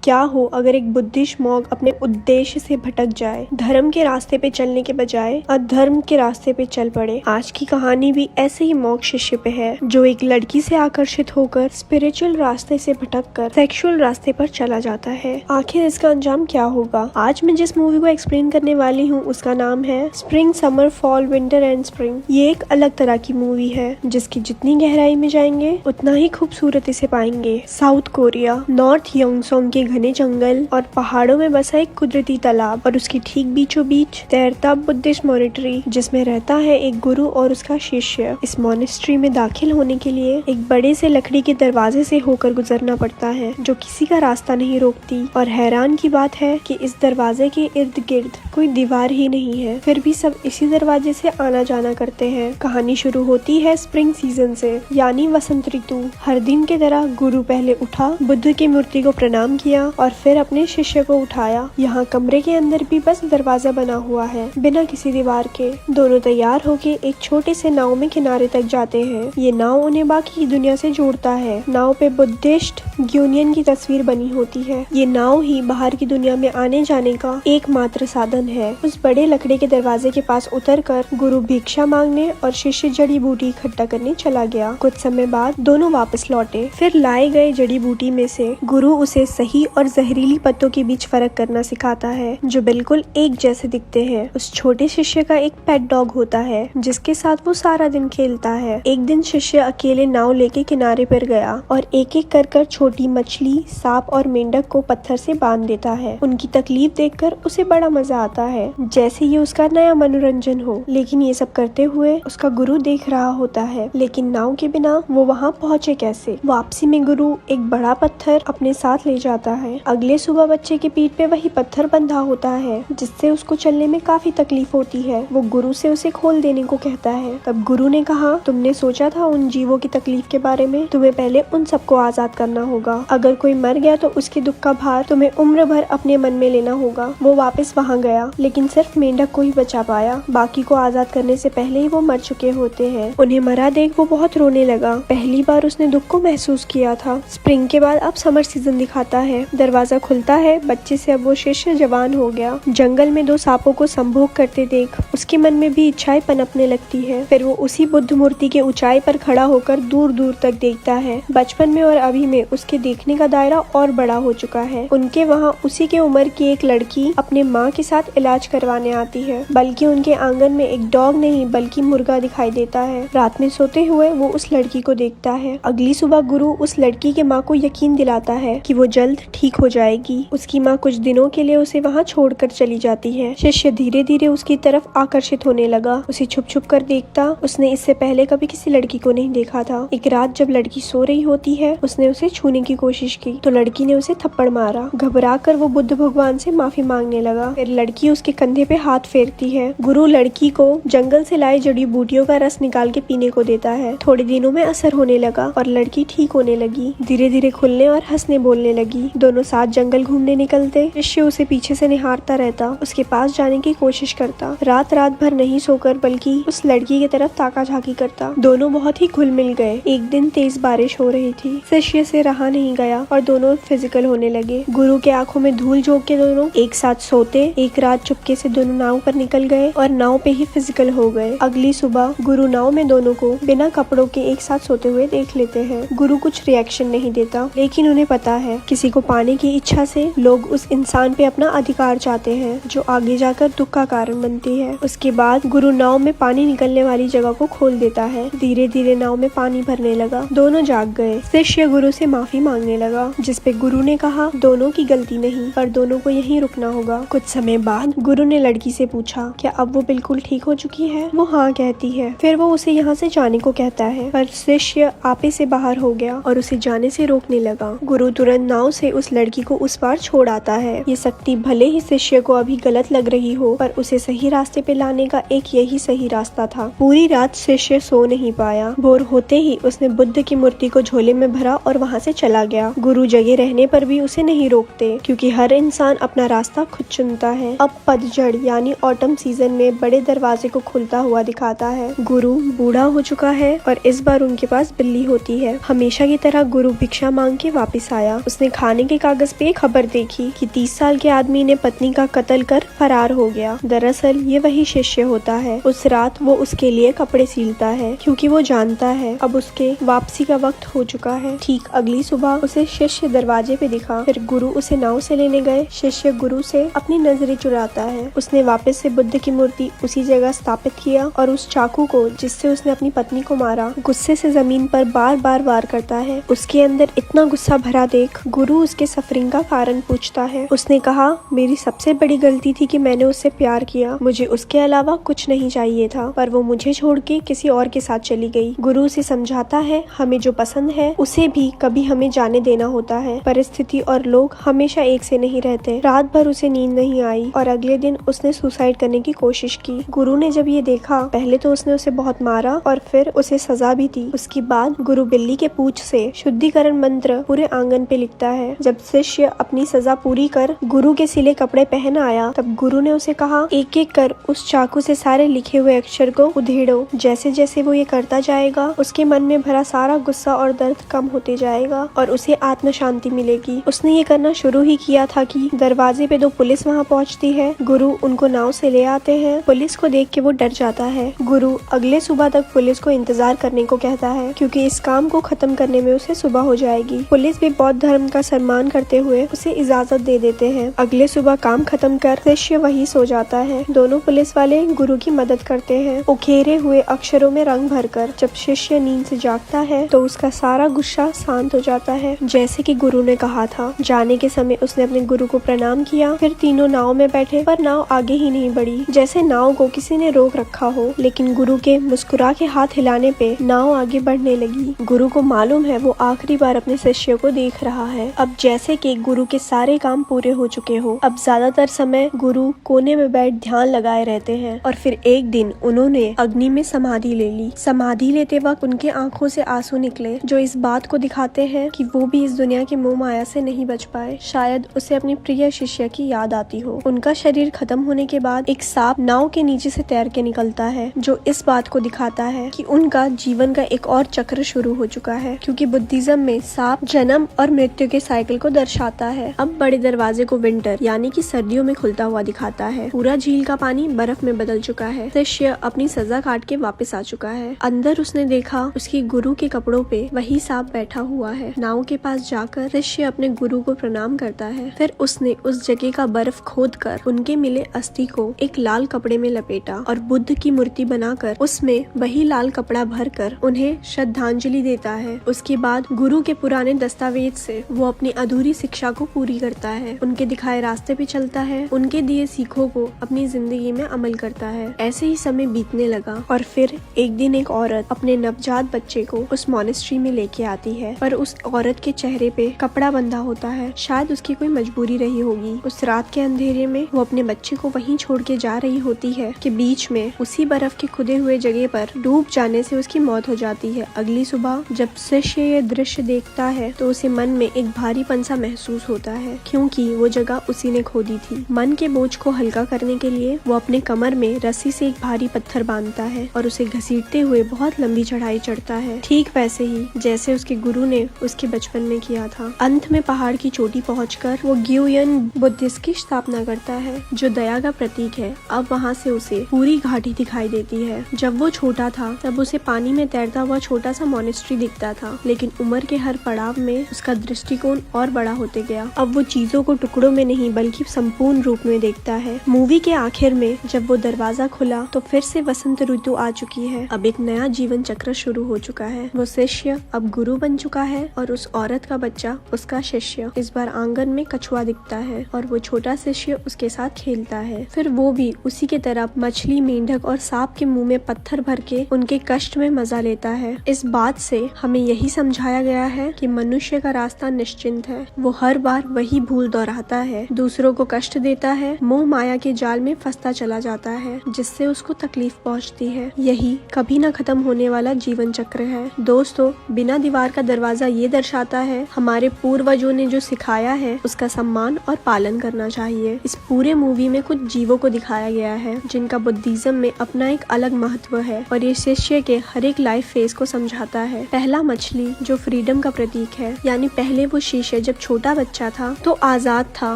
क्या हो अगर एक बुद्धिस्ट मॉन्क अपने उद्देश्य से भटक जाए, धर्म के रास्ते पे चलने के बजाय अधर्म के रास्ते पे चल पड़े। आज की कहानी भी ऐसे ही मॉन्क शिष्य पे है जो एक लड़की से आकर्षित होकर स्पिरिचुअल रास्ते से भटककर सेक्सुअल रास्ते पर चला जाता है। आखिर इसका अंजाम क्या होगा? आज मैं जिस मूवी को एक्सप्लेन करने वाली हूँ उसका नाम है spring summer fall winter and spring. ये एक अलग तरह की मूवी है जिसकी जितनी गहराई में जाएंगे उतना ही खूबसूरती से पाएंगे। साउथ कोरिया नॉर्थ योंगसोंग के घने जंगल और पहाड़ों में बसा एक कुदरती तालाब और उसकी ठीक बीचों बीच तैरता बुद्धिस्ट मॉनेस्ट्री जिसमें रहता है एक गुरु और उसका शिष्य। इस मॉनेस्ट्री में दाखिल होने के लिए एक बड़े से लकड़ी के दरवाजे से होकर गुजरना पड़ता है जो किसी का रास्ता नहीं रोकती। और हैरान की बात है कि इस दरवाजे के इर्द गिर्द कोई दीवार ही नहीं है, फिर भी सब इसी दरवाजे से आना जाना करते हैं। कहानी शुरू होती है स्प्रिंग सीजन से, यानी वसंत ऋतु। हर दिन की तरह गुरु पहले उठा, बुद्ध की मूर्ति को प्रणाम किया और फिर अपने शिष्य को उठाया। यहाँ कमरे के अंदर भी बस दरवाजा बना हुआ है बिना किसी दीवार के। दोनों तैयार होके एक छोटे से नाव में किनारे तक जाते हैं। ये नाव उन्हें बाकी की दुनिया से जोड़ता है। नाव पे बुद्धिस्ट यूनियन की तस्वीर बनी होती है। ये नाव ही बाहर की दुनिया में आने जाने का एकमात्र साधन है। उस बड़े लकड़ी के दरवाजे के पास उतरकर गुरु भिक्षा मांगने और शिष्य जड़ी बूटी इकट्ठा करने चला गया। कुछ समय बाद दोनों वापस लौटे। फिर लाए गए जड़ी बूटी में से गुरु उसे सही और जहरीली पत्तों के बीच फर्क करना सिखाता है जो बिल्कुल एक जैसे दिखते हैं। उस छोटे शिष्य का एक पेट डॉग होता है जिसके साथ वो सारा दिन खेलता है। एक दिन शिष्य अकेले नाव लेके किनारे पर गया और एक एक कर छोटी मछली, सांप और मेंढक को पत्थर से बांध देता है। उनकी तकलीफ देखकर उसे बड़ा मजा आता है, जैसे ये उसका नया मनोरंजन हो। लेकिन ये सब करते हुए उसका गुरु देख रहा होता है। लेकिन नाव के बिना वो वहाँ पहुँचे कैसे? वापसी में गुरु एक बड़ा पत्थर अपने साथ ले जाता है। अगले सुबह बच्चे के पीठ पे वही पत्थर बंधा होता है जिससे उसको चलने में काफी तकलीफ होती है। वो गुरु से उसे खोल देने को कहता है। तब गुरु ने कहा, तुमने सोचा था उन जीवों की तकलीफ के बारे में? तुम्हें पहले उन सबको आजाद करना होगा। अगर कोई मर गया तो उसके दुख का भार तुम्हें उम्र भर अपने मन में लेना होगा। वो वापस वहाँ गया लेकिन सिर्फ मेंढक को ही बचा पाया। बाकी को आजाद करने से पहले ही वो मर चुके होते हैं। उन्हें मरा देख वो बहुत रोने लगा। पहली बार उसने दुख को महसूस किया था। स्प्रिंग के बाद अब समर सीजन दिखाता है। दरवाजा खुलता है। बच्चे से अब वो शिष्य जवान हो गया। जंगल में 2 सांपों को संभोग करते देख उसके मन में भी इच्छाएं पनपने लगती है। फिर वो उसी बुद्ध मूर्ति के ऊंचाई पर खड़ा होकर दूर दूर तक देखता है। बचपन में और अभी में उसके देखने का दायरा और बड़ा हो चुका है। उनके वहाँ उसी के उम्र की एक लड़की अपने माँ के साथ इलाज करवाने आती है, बल्कि उनके आंगन में एक डॉग नहीं बल्कि मुर्गा दिखाई देता है। रात में सोते हुए वो उस लड़की को देखता है। अगली सुबह गुरु उस लड़की के माँ को यकीन दिलाता है कि वो जल्द ठीक हो जाएगी। उसकी माँ कुछ दिनों के लिए उसे वहाँ छोड़कर चली जाती है। शिष्य धीरे धीरे उसकी तरफ आकर्षित होने लगा। उसे छुप छुप कर देखता। उसने इससे पहले कभी किसी लड़की को नहीं देखा था। एक रात जब लड़की सो रही होती है उसने उसे छूने की कोशिश की तो लड़की ने उसे थप्पड़ मारा। घबराकर वो बुद्ध भगवान से माफी मांगने लगा। फिर लड़की उसके कंधे पे हाथ फेरती है। गुरु लड़की को जंगल से लाए जड़ी बूटियों का रस निकाल के पीने को देता है। थोड़े दिनों में असर होने लगा और लड़की ठीक होने लगी। धीरे धीरे खुलने और हंसने बोलने लगी। दोनों साथ जंगल घूमने निकलते। शिष्य उसे पीछे से निहारता रहता, उसके पास जाने की कोशिश करता। रात भर नहीं सोकर बल्कि उस लड़की की तरफ ताका झाकी करता। दोनों बहुत ही घुल मिल गए। एक दिन तेज बारिश हो रही थी। शिष्य से रहा नहीं गया और दोनों फिजिकल होने लगे। गुरु के आंखों में धूल झोंक के दोनों एक साथ सोते। एक रात चुपके से दोनों नाव पर निकल गए और नाव पे ही फिजिकल हो गए। अगली सुबह गुरु नाव में दोनों को बिना कपड़ों के एक साथ सोते हुए देख लेते हैं। गुरु कुछ रिएक्शन नहीं देता, लेकिन उन्हें पता है किसी को पाने की इच्छा से लोग उस इंसान पे अपना अधिकार चाहते हैं जो आगे जाकर दुख का कारण बनती है। उसके बाद गुरु नाव में पानी निकलने वाली जगह को खोल देता है। धीरे धीरे नाव में पानी भरने लगा। दोनों जाग गए। शिष्य गुरु से माफी मांगने लगा जिसपे गुरु ने कहा दोनों की गलती नहीं पर दोनों को यहीं रुकना होगा। कुछ समय बाद गुरु ने लड़की से पूछा, क्या अब वो बिल्कुल ठीक हो चुकी है? वो हाँ कहती है। फिर वो उसे यहाँ से जाने को कहता है पर शिष्य आपे से बाहर हो गया और उसे जाने से रोकने लगा। गुरु तुरंत नाव से उस लड़की को उस पार छोड़ आता है। ये शक्ति भले ही शिष्य को अभी गलत लग रही हो पर उसे सही रास्ते पे लाने का एक यही सही रास्ता था। पूरी रात शिष्य सो नहीं पाया। भोर होते ही उसने बुद्ध की मूर्ति को झोले में भरा और वहाँ से चला गया। गुरु जगे रहने पर भी उसे नहीं रोकते क्योंकि हर इंसान अपना रास्ता खुद चुनता है। अब पतझड़ यानी ऑटम सीजन में बड़े दरवाजे को खुलता हुआ दिखाता है। गुरु बूढ़ा हो चुका है और इस बार उनके पास बिल्ली होती है। हमेशा की तरह गुरु भिक्षा मांग के वापस आया। उसने खाने के के कागज पे खबर देखी कि 30 साल के आदमी ने पत्नी का कत्ल कर फरार हो गया। दरअसल ये वही शिष्य होता है। उस रात वो उसके लिए कपड़े सीलता है क्योंकि वो जानता है अब उसके वापसी का वक्त हो चुका है। ठीक अगली सुबह उसे शिष्य दरवाजे पे दिखा। फिर गुरु उसे नाव से लेने गए। शिष्य गुरु से अपनी नजरें चुराता है। उसने वापस से बुद्ध की मूर्ति उसी जगह स्थापित किया और उस चाकू को जिससे उसने अपनी पत्नी को मारा गुस्से से जमीन पर बार बार वार करता है। उसके अंदर इतना गुस्सा भरा देख गुरु उसके सफरिंग का कारण पूछता है। उसने कहा, मेरी सबसे बड़ी गलती थी कि मैंने उससे प्यार किया, मुझे उसके अलावा कुछ नहीं चाहिए था, पर वो मुझे छोड़ के किसी और के साथ चली गई। गुरु उसे समझाता है हमें जो पसंद है उसे भी कभी हमें जाने देना होता है। परिस्थिति और लोग हमेशा एक से नहीं रहते। रात भर उसे नींद नहीं आई और अगले दिन उसने सुसाइड करने की कोशिश की। गुरु ने जब ये देखा पहले तो उसने उसे बहुत मारा और फिर उसे सजा भी दी। उसके बाद गुरु बिल्ली के पूंछ से शुद्धिकरण मंत्र पूरे आंगन पे लिखता है। जब शिष्य अपनी सजा पूरी कर गुरु के सिले कपड़े पहन आया तब गुरु ने उसे कहा, एक एक कर उस चाकू से सारे लिखे हुए अक्षर को उधेड़ो। जैसे जैसे वो ये करता जाएगा उसके मन में भरा सारा गुस्सा और दर्द कम होते जाएगा और उसे आत्म शांति मिलेगी। उसने ये करना शुरू ही किया था कि दरवाजे पे दो पुलिस वहाँ पहुँचती है। गुरु उनको नाव से ले आते हैं। पुलिस को देख के वो डर जाता है। गुरु अगले सुबह तक पुलिस को इंतजार करने को कहता है क्योंकि इस काम को खत्म करने में उसे सुबह हो जाएगी। पुलिस भी बौद्ध धर्म का सम्मान करते हुए उसे इजाजत दे देते हैं। अगले सुबह काम खत्म कर शिष्य वही सो जाता है। दोनों पुलिस वाले गुरु की मदद करते हैं उकेरे हुए अक्षरों में रंग भरकर। जब शिष्य नींद से जागता है तो उसका सारा गुस्सा शांत हो जाता है जैसे कि गुरु ने कहा था। जाने के समय उसने अपने गुरु को प्रणाम किया। फिर तीनों नाव में बैठे पर नाव आगे ही नहीं बढ़ी, जैसे नाव को किसी ने रोक रखा हो। लेकिन गुरु के मुस्कुरा के हाथ हिलाने पे नाव आगे बढ़ने लगी। गुरु को मालूम है वो आखिरी बार अपने शिष्य को देख रहा है। अब जैसे कि गुरु के सारे काम पूरे हो चुके हो, अब ज्यादातर समय गुरु कोने में बैठ ध्यान लगाए रहते हैं। और फिर एक दिन उन्होंने अग्नि में समाधि ले ली। समाधि लेते वक्त उनके आंखों से आंसू निकले जो इस बात को दिखाते हैं कि वो भी इस दुनिया की मोह माया से नहीं बच पाए। शायद उसे अपनी प्रिय शिष्य की याद आती हो। उनका शरीर खत्म होने के बाद एक सांप नाव के नीचे से तैर के निकलता है जो इस बात को दिखाता है कि उनका जीवन का एक और चक्र शुरू हो चुका है, क्योंकि बुद्धिज्म में सांप जन्म और मृत्यु के साइकिल को दर्शाता है। अब बड़े दरवाजे को विंटर यानी कि सर्दियों में खुलता हुआ दिखाता है। पूरा झील का पानी बर्फ में बदल चुका है। शिष्य अपनी सजा काट के वापस आ चुका है। अंदर उसने देखा उसकी गुरु के कपड़ों पे वही सांप बैठा हुआ है। नाव के पास जाकर शिष्य अपने गुरु को प्रणाम करता है। फिर उसने उस जगह का बर्फ खोद कर उनके मिले अस्थि को एक लाल कपड़े में लपेटा और बुद्ध की मूर्ति बनाकर उसमें वही लाल कपड़ा भरकर उन्हें श्रद्धांजलि देता है। उसके बाद गुरु के पुराने दस्तावेज से वो अपनी अधूरी शिक्षा को पूरी करता है। उनके दिखाए रास्ते पे चलता है। उनके दिए सीखों को अपनी जिंदगी में अमल करता है। ऐसे ही समय बीतने लगा और फिर एक दिन एक औरत अपने नवजात बच्चे को उस मॉनेस्ट्री में लेके आती है, पर उस औरत के चेहरे पे कपड़ा बंधा होता है। शायद उसकी कोई मजबूरी रही होगी। उस रात के अंधेरे में वो अपने बच्चे को वहीं छोड़ के जा रही होती है कि बीच में उसी बर्फ के खुदे हुए जगह पर डूब जाने से उसकी मौत हो जाती है। अगली सुबह जब शिष्य ये दृश्य देखता है तो उसे मन में एक भारीपन सा महसूस होता है, क्योंकि वो जगह उसी ने खोदी थी। मन के बोझ को हल्का करने के लिए वो अपने कमर में रस्सी से एक भारी पत्थर बांधता है और उसे घसीटते हुए बहुत लंबी चढ़ाई चढ़ता है, ठीक वैसे ही जैसे उसके गुरु ने उसके बचपन में किया था। अंत में पहाड़ की चोटी पहुंचकर वो ग्युयन बुद्धिस्ट की स्थापना करता है जो दया का प्रतीक है। अब वहाँ से उसे पूरी घाटी दिखाई देती है। जब वो छोटा था तब उसे पानी में तैरता हुआ छोटा सा मॉनेस्ट्री दिखता था, लेकिन उम्र के हर पड़ाव में उसका दृष्टिकोण और बड़ा होते गया। अब वो चीजों को टुकड़ों में नहीं बल्कि संपूर्ण रूप में देखता है। मूवी के आखिर में जब वो दरवाजा खुला तो फिर से वसंत ऋतु आ चुकी है। अब एक नया जीवन चक्र शुरू हो चुका है। वो शिष्य अब गुरु बन चुका है और उस औरत का बच्चा उसका शिष्य। इस बार आंगन में कछुआ दिखता है और वो छोटा शिष्य उसके साथ खेलता है। फिर वो भी उसी के तरह मछली, मेंढक और सांप के मुंह में पत्थर भर के उनके कष्ट में मजा लेता है। इस बात से हमें यही समझाया गया है कि मनुष्य का रास्ता निश्चिंत है। वो हर बार वही भूल दोहराता है, दूसरों को कष्ट देता है, मोह माया के जाल में फंसता चला जाता है, जिससे उसको तकलीफ पहुंचती है। यही कभी न खत्म होने वाला जीवन चक्र है। दोस्तों, बिना दीवार का दरवाजा ये दर्शाता है हमारे पूर्वजों ने जो सिखाया है उसका सम्मान और पालन करना चाहिए। इस पूरे मूवी में कुछ जीवों को दिखाया गया है जिनका बुद्धिज्म में अपना एक अलग महत्व है और ये शिष्य के हर एक लाइफ फेज को समझाता है। पहला मछली जो फ्रीडम का प्रतीक है, यानी पहले वो शीशे शिष्य जब छोटा बच्चा था तो आजाद था,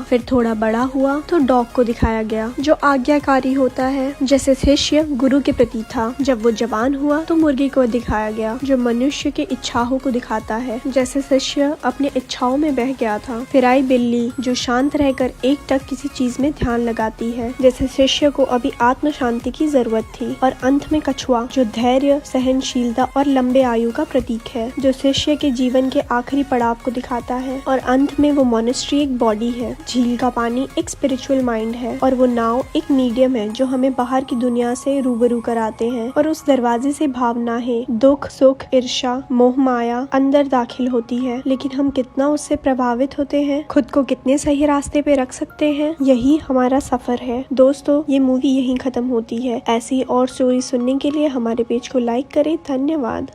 फिर थोड़ा बड़ा हुआ तो डॉग को दिखाया गया जो आज्ञाकारी होता है। जैसे शिष्य गुरु के प्रति था, जब वो जवान हुआ तो मुर्गी को दिखाया गया जो मनुष्य के इच्छाओं को दिखाता है। जैसे शिष्य अपने इच्छाओं में बह गया था, फिर आई बिल्ली जो शांत रहकर एकटक किसी चीज में ध्यान लगाती है। जैसे शिष्य को अभी आत्म शांति की जरूरत थी, और अंत में कछुआ जो धैर्य, सहनशीलता और लंबे आयु का प्रतीक है, जो शिष्य के जीवन के आखिरी पड़ाव को दिखाता है। और अंत में वो मोनेस्ट्री एक बॉडी है, झील का पानी एक स्पिरिचुअल माइंड है, और वो नाव एक मीडियम है जो हमें बाहर की दुनिया से रूबरू कराते हैं। और उस दरवाजे से भावनाएं, दुख, सुख, ईर्ष्या, मोह, माया अंदर दाखिल होती है, लेकिन हम कितना उससे प्रभावित होते हैं, खुद को कितने सही रास्ते पे रख सकते हैं, यही हमारा सफर है। दोस्तों, ये मूवी यहीं खत्म होती है। ऐसी और स्टोरी सुनने के लिए हमारे पेज को लाइक करें। धन्यवाद।